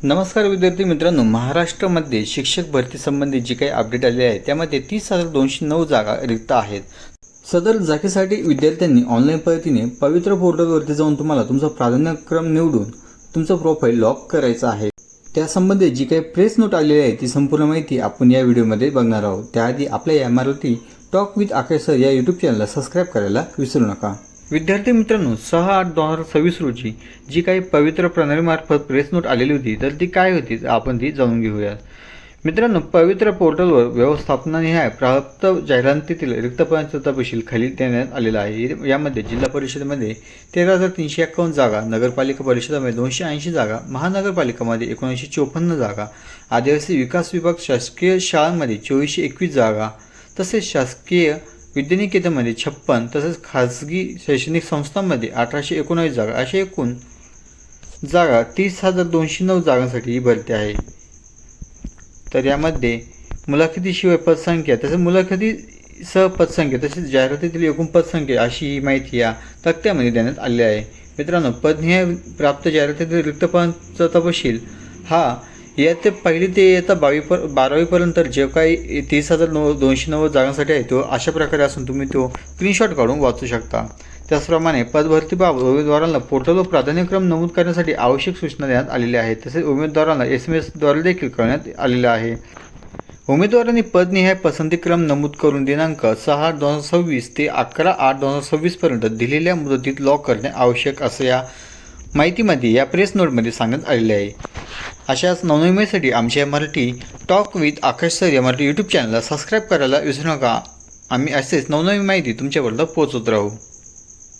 नमस्कार विद्यार्थी मित्रांनो, महाराष्ट्रामध्ये शिक्षक भरती संबंधी जी काही अपडेट आले आहे त्यामध्ये 30,209 जागा रिक्त आहेत। सदर जागेसाठी विद्यार्थ्यांनी ऑनलाईन पद्धतीने पवित्र पोर्टलवरती जाऊन तुम्हाला तुमचा प्राधान्यक्रम निवडून तुमचा प्रोफाइल लॉक करायचा आहे। त्यासंबंधी जी काही प्रेस नोट आलेली आहे ती संपूर्ण माहिती आपण या व्हिडिओमध्ये बघणार आहोत। त्याआधी आपल्या या Marathi talk with Akash sir या यूट्यूब चॅनलला सबस्क्राइब करायला विसरू नका। विद्यार्थी मित्रांनो, 6/8/2026 रोजी जी काही पवित्र प्रणालीमार्फत प्रेस नोट आलेली होती तर ती काय होती आपण ती जाणून घेऊया। मित्रांनो, पवित्र पोर्टलवर व्यवस्थापनानिहाय प्राप्त जाहिरातीतील रिक्त पदांचा तपशील खाली देण्यात आलेला आहे। यामध्ये जिल्हा परिषदेमध्ये 13,351 जागा, नगरपालिका परिषदेमध्ये 280 जागा, महानगरपालिकामध्ये 1954 जागा, आदिवासी विकास विभाग शासकीय शाळांमध्ये 2421 जागा, तसेच शासकीय विद्यानिकेतनमध्ये 56, तसेच खाजगी शैक्षणिक संस्थांमध्ये 1819 जागा, अशा एकूण जागा 30,209 जागांसाठी ही भरती आहे। तर यामध्ये मुलाखतीशिवाय पदसंख्या, तसेच मुलाखतीसह पदसंख्या, तसेच जाहिरातीतील एकूण पदसंख्या अशी ही माहिती या तक्त्यामध्ये देण्यात आली आहे। मित्रांनो, पदनिहाय प्राप्त जाहिरातीतील रिक्त पदांचा तपशील हा इयत्ता पहिली ते इयत्ता 12वीपर्यंत जे काही 30,209 जागांसाठी आहे तो अशा प्रकारे असून तुम्ही तो स्क्रीनशॉट काढून वाचू शकता। त्याचप्रमाणे पदभरतीबाबत उमेदवारांना पोर्टलवर प्राधान्यक्रम नमूद करण्यासाठी आवश्यक सूचना देण्यात आलेल्या आहेत। तसेच उमेदवारांना SMS द्वारे देखील कळवण्यात आलेले आहे। उमेदवारांनी पदनिहाय पसंतीक्रम नमूद करून दिनांक 6/8/2026 ते 11/8/2026 पर्यंत दिलेल्या मुदतीत लॉक करणे आवश्यक असं या माहितीमध्ये या प्रेस नोटमध्ये सांगण्यात आलेले आहे। अशाच नवनवीन आमच्या Marathi talk with Akash sir या मराठी यूट्यूब चॅनलला सबस्क्राईब करायला विसरू नका। आम्ही असेच नवनवीन माहिती तुमच्यापर्यंत पोहोचवत राहू।